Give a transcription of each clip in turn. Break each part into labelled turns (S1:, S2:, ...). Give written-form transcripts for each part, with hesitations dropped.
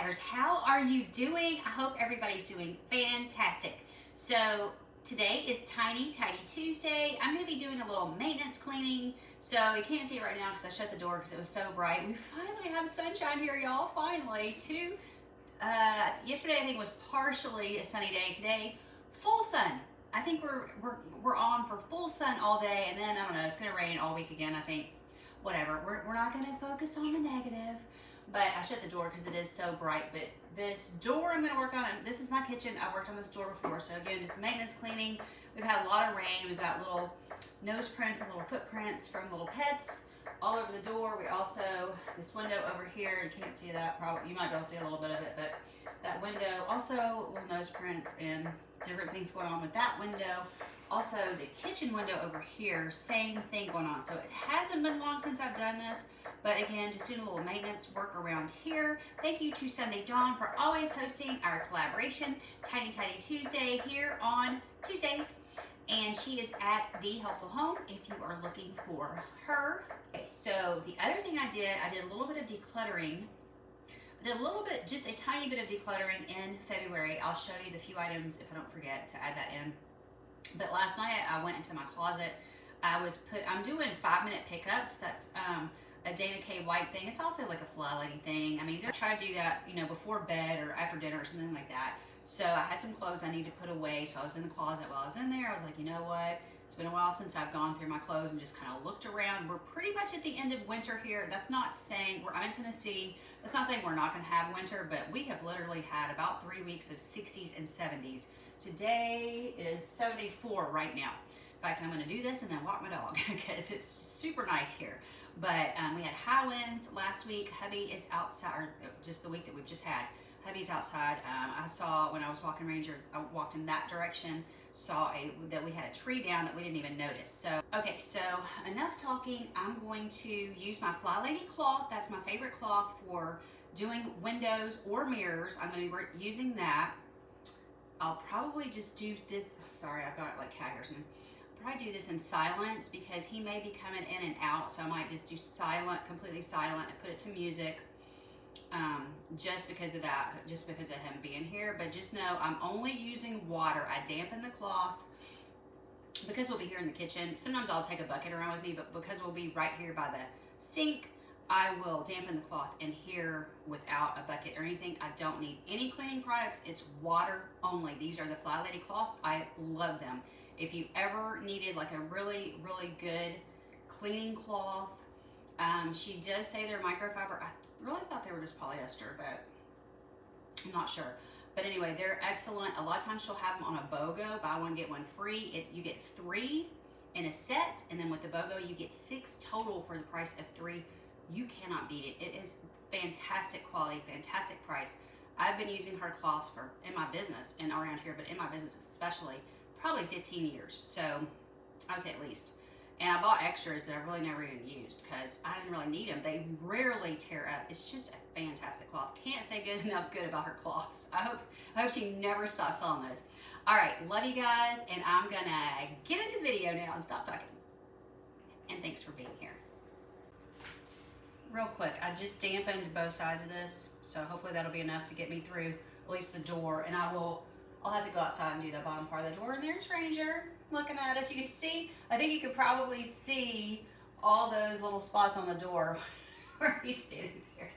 S1: subscribers. How are you doing? I hope everybody's doing fantastic. So today is Tiny Tuesday. I'm going to be doing a little maintenance cleaning. So you can't see it right now because I shut the door because it was so bright. We finally have sunshine here, y'all. Finally. Yesterday I think was partially a sunny day. Today, full sun. I think we're on for full sun all day, and then I don't know. It's going to rain all week again. I think. Whatever. We're not going to focus on the negative. But I shut the door because it is so bright. But this door I'm going to work on, and this is my kitchen. I've worked on this door before. So again, just maintenance cleaning. We've had a lot of rain. We've got little nose prints and little footprints from little pets all over the door. We also, this window over here, you can't see that, probably, you might be able to see a little bit of it, but that window, also little nose prints and different things going on with that window. Also, the kitchen window over here, same thing going on. So it hasn't been long since I've done this, but again, just doing a little maintenance work around here. Thank you to Sunday Dawn for always hosting our collaboration, Tiny Tuesday, here on Tuesdays. And she is at The Helpful Home if you are looking for her. Okay, so the other thing I did a little bit of decluttering. I did a little bit, just a tiny bit of decluttering in February. I'll show you the few items if I don't forget to add that in. But last night I went into my closet. I'm doing 5-minute pickups. That's a Dana K. White thing. It's also like a fly lady thing. I mean, I try to do that, you know, before bed or after dinner or something like that. So I had some clothes I need to put away. So I was in the closet while I was in there. I was like, you know what? It's been a while since I've gone through my clothes and just kind of looked around. We're pretty much at the end of winter here. That's not saying, I'm in Tennessee. That's not saying we're not going to have winter, but we have literally had about 3 weeks of 60s and 70s. Today is 74 right now. In fact, I'm going to do this and then walk my dog because it's super nice here. But we had high winds last week. Hubby is outside, or just the week that we've just had. Hubby's outside. I saw when I was walking Ranger, I walked in that direction, saw that we had a tree down that we didn't even notice. So, okay, so enough talking. I'm going to use my Fly Lady cloth. That's my favorite cloth for doing windows or mirrors. I'm going to be using that. I'll probably just do this. Sorry, I've got like cat hairs. I'll probably do this in silence because he may be coming in and out. So I might just do silent, completely silent, and put it to music. Just because of that, just because of him being here. But just know I'm only using water. I dampen the cloth because we'll be here in the kitchen. Sometimes I'll take a bucket around with me, but because we'll be right here by the sink, I will dampen the cloth in here without a bucket or anything. I don't need any cleaning products. It's water only. These are the Fly Lady cloths. I love them. If you ever needed like a really, really good cleaning cloth, she does say they're microfiber. I really thought they were just polyester, but I'm not sure. But anyway, they're excellent. A lot of times she'll have them on a BOGO, buy one, get one free. You get 3 in a set, and then with the BOGO, you get 6 total for the price of 3. You cannot beat it. It is fantastic quality, fantastic price. I've been using her cloths in my business and around here, but in my business especially, probably 15 years. So I would say at least. And I bought extras that I've really never even used because I didn't really need them. They rarely tear up. It's just a fantastic cloth. Can't say good enough good about her cloths. I hope she never stops selling those. All right, love you guys, and I'm gonna get into the video now and stop talking. And thanks for being here. Real quick, I just dampened both sides of this, so hopefully that'll be enough to get me through at least the door. And I'll have to go outside and do the bottom part of the door. And there's Ranger looking at us. You can see, I think you could probably see all those little spots on the door where he's standing there.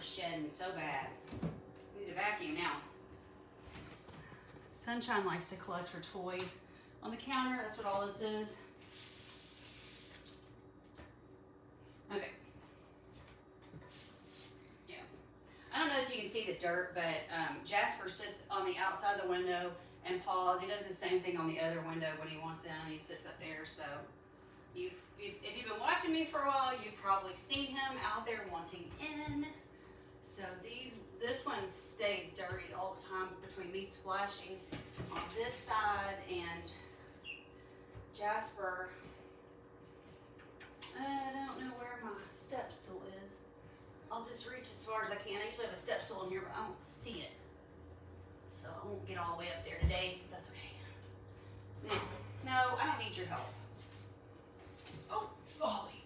S1: is shedding so bad. I need to vacuum now. Sunshine likes to collect her toys on the counter. That's what all this is. Okay. Yeah. I don't know if you can see the dirt, but Jasper sits on the outside of the window and paws. He does the same thing on the other window when he wants in. He sits up there. So if you've been watching me for a while, you've probably seen him out there wanting in. So this one stays dirty all the time between me splashing on this side and Jasper. I don't know where my step stool is. I'll just reach as far as I can. I usually have a step stool in here, but I don't see it. So I won't get all the way up there today, but that's okay. Now, no, I don't need your help. Oh, golly.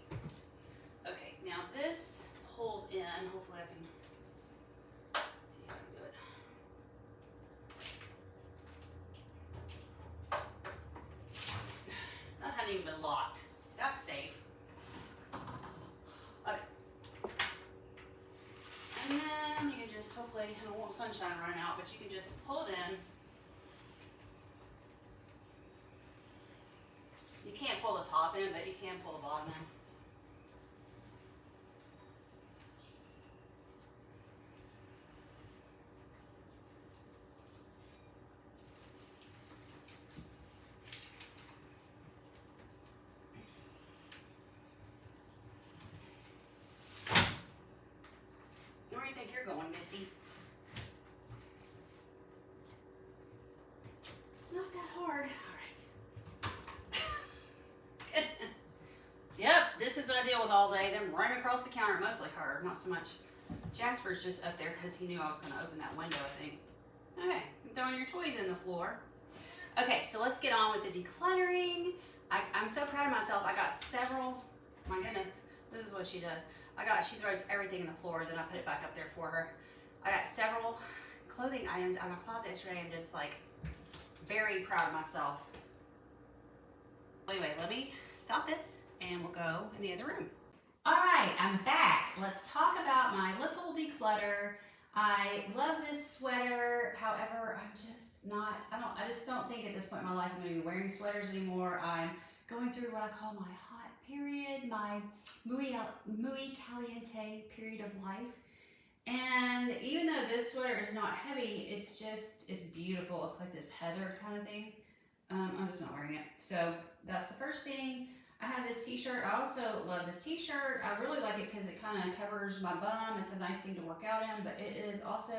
S1: Okay, now this pulls in. Hopefully I can see if I can do it. That hadn't even been locked. That's safe. Okay. And then you can just, hopefully, I don't want sunshine running out, but you can just pull it in. You can't pull the top in, but you can pull the bottom in. Where do you think you're going, Missy? It's not that hard. All right. Goodness. Yep, this is what I deal with all day. Them running across the counter, mostly her, not so much. Jasper's just up there because he knew I was going to open that window, I think. Okay, throwing your toys in the floor. Okay, so let's get on with the decluttering. I'm so proud of myself. I got several, my goodness, this is what she does. She throws everything in the floor, then I put it back up there for her. I got several clothing items out of my closet yesterday. I'm just like very proud of myself. Anyway, let me stop this and we'll go in the other room. All right, I'm back. Let's talk about my little declutter. I love this sweater. However, I just don't think at this point in my life I'm gonna be wearing sweaters anymore. I'm going through what I call my hot period, my muy caliente period of life. And even though this sweater is not heavy, it's beautiful. It's like this heathered kind of thing. I'm just not wearing it. So that's the first thing. I have this t-shirt. I also love this t-shirt. I really like it because it kind of covers my bum. It's a nice thing to work out in, but it is also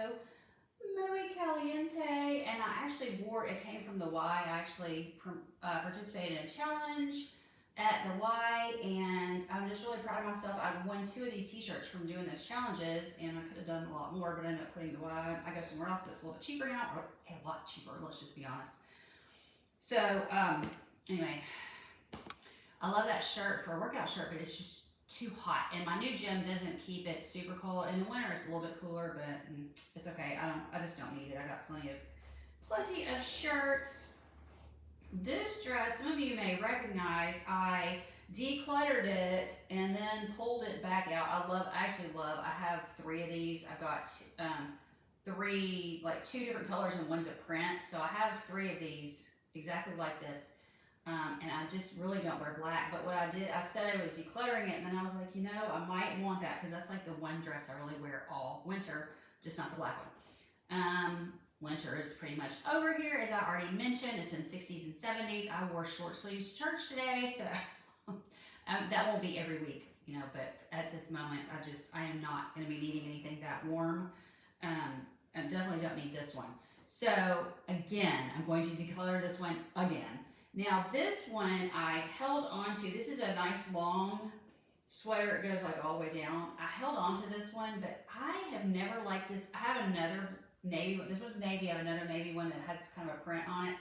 S1: muy caliente. And I actually wore it. It came from the Y. I actually participated in a challenge at the Y, and I'm just really proud of myself. I won 2 of these t-shirts from doing those challenges, and I could have done a lot more, but I ended up putting the Y. I go somewhere else that's a little bit cheaper now, or a lot cheaper, let's just be honest. So, anyway, I love that shirt for a workout shirt, but it's just too hot, and my new gym doesn't keep it super cold. In the winter, it's a little bit cooler, but it's okay. I just don't need it. I got plenty of shirts. This dress, some of you may recognize, I decluttered it and then pulled it back out. I have 3 of these. I've got 3, like 2 different colors and one's a print. So I have 3 of these exactly like this. And I just really don't wear black. But what I did, I said I was decluttering it, and then I was like, you know, I might want that because that's like the one dress I really wear all winter, just not the black one. Winter is pretty much over here, as I already mentioned. It's been 60s and 70s. I wore short sleeves to church today, so that won't be every week, you know, but at this moment, I am not going to be needing anything that warm. I definitely don't need this one. So again, I'm going to declutter this one again. Now this one I held on to. This is a nice long sweater. It goes like all the way down. I held on to this one, but I have never liked this. I have another navy. This one's navy. I have another navy one that has kind of a print on it.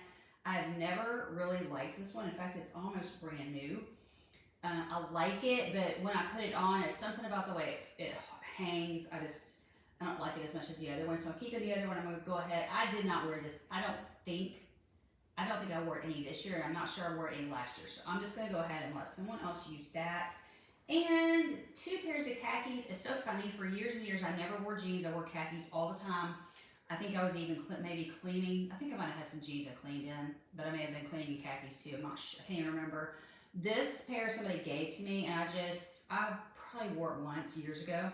S1: I've never really liked this one. In fact, it's almost brand new. I like it, but when I put it on, it's something about the way it hangs. I don't like it as much as the other one. So I'm keeping the other one. I'm going to go ahead. I did not wear this. I don't think I wore any this year. I'm not sure I wore any last year. So I'm just going to go ahead and let someone else use that. and 2 pairs of khakis. It's so funny, for years and years I never wore jeans, I wore khakis all the time. I think I was even maybe cleaning, I think I might have had some jeans I cleaned in, but I may have been cleaning khakis too, I'm not sure, I can't even remember. This pair somebody gave to me, and I probably wore it once years ago.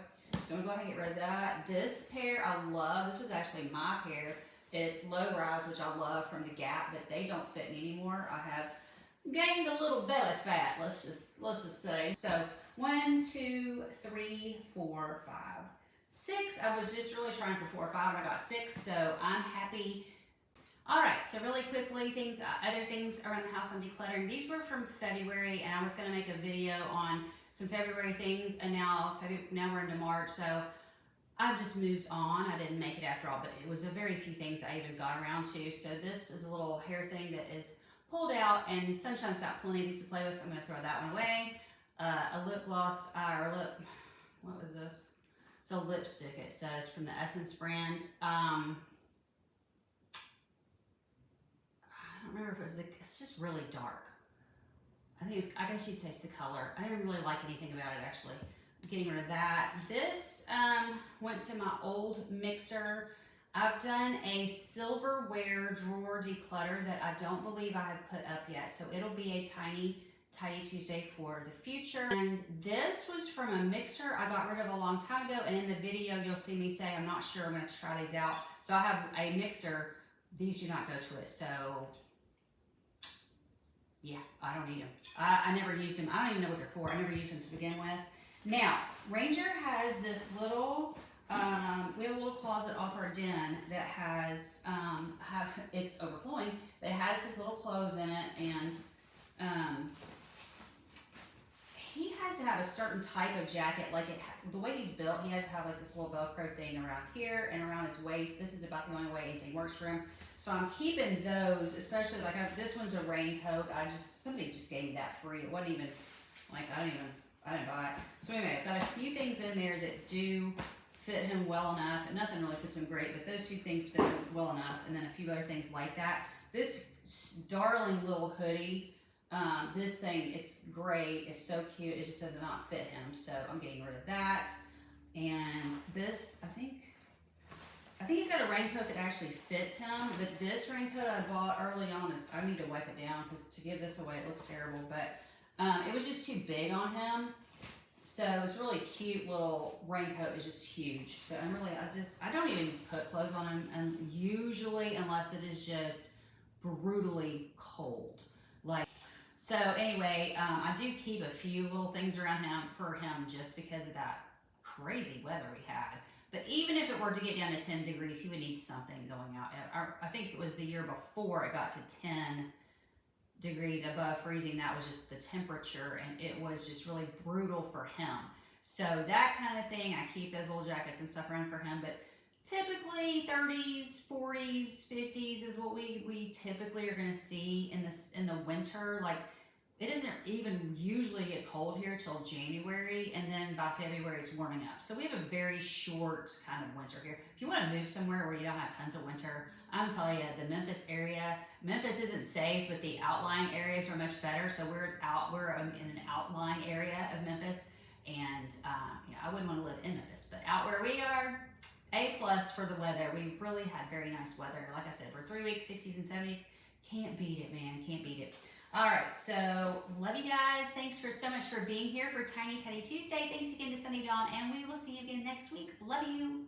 S1: So I'm gonna go ahead and get rid of that. This pair I love, this was actually my pair. It's low rise, which I love, from the Gap, but they don't fit me anymore. I have gained a little belly fat, let's just say. So 1, 2, 3, 4, 5, 6. I was just really trying for 4 or 5, and I got 6, so I'm happy. All right, so really quickly, other things around the house I'm decluttering. These were from February, and I was gonna make a video on some February things, and now we're into March, so I've just moved on. I didn't make it after all, but it was a very few things I even got around to. So this is a little hair thing that is pulled out, and Sunshine's got plenty of these to play with, so I'm gonna throw that one away. A lip gloss, what was this? It's a lipstick, it says, from the Essence brand. I don't remember if it was it's just really dark. I guess you'd say it's the color. I didn't really like anything about it, actually. I'm getting rid of that. This went to my old mixer. I've done a silverware drawer declutter that I don't believe I have put up yet. So it'll be a tiny Tidy Tuesday for the future. And this was from a mixer I got rid of a long time ago. And in the video, you'll see me say, I'm not sure, I'm gonna try these out. So I have a mixer. These do not go to it. So yeah, I don't need them. I never used them. I don't even know what they're for. I never used them to begin with. Now, Ranger has this little, we have a little closet off our den that has, it's overflowing, but it has his little clothes in it, and he has to have a certain type of jacket, like the way he's built, he has to have like this little Velcro thing around here and around his waist. This is about the only way anything works for him. So I'm keeping those, especially like this one's a raincoat. Somebody just gave me that free. It wasn't even, like, I didn't buy it. So anyway, I've got a few things in there that do fit him well enough, and nothing really fits him great, but those 2 things fit him well enough, and then a few other things like that. This darling little hoodie, this thing is great. It's so cute. It just does not fit him, so I'm getting rid of that. And this, I think he's got a raincoat that actually fits him, but this raincoat I bought early on I need to wipe it down, because to give this away, it looks terrible, but it was just too big on him. So it's really cute little raincoat. It's just huge. So I don't even put clothes on him, and usually, unless it is just brutally cold. So anyway, I do keep a few little things around for him just because of that crazy weather we had. But even if it were to get down to 10 degrees, he would need something going out. I think it was the year before it got to 10 degrees above freezing. That was just the temperature, and it was just really brutal for him. So that kind of thing, I keep those little jackets and stuff around for him. But typically 30s, 40s, 50s is what we typically are going to see in the winter. Like, it doesn't even usually get cold here till January, and then by February it's warming up. So we have a very short kind of winter here. If you want to move somewhere where you don't have tons of winter, I'm telling you, the Memphis area, Memphis isn't safe, but the outlying areas are much better. So we're in an outlying area of Memphis, and I wouldn't want to live in Memphis, but out where we are, A+ for the weather. We've really had very nice weather. Like I said, for 3 weeks, 60s and 70s, can't beat it, man, can't beat it. All right, so love you guys. Thanks so much for being here for Tiny Tuesday. Thanks again to Sunny Dawn, and we will see you again next week. Love you.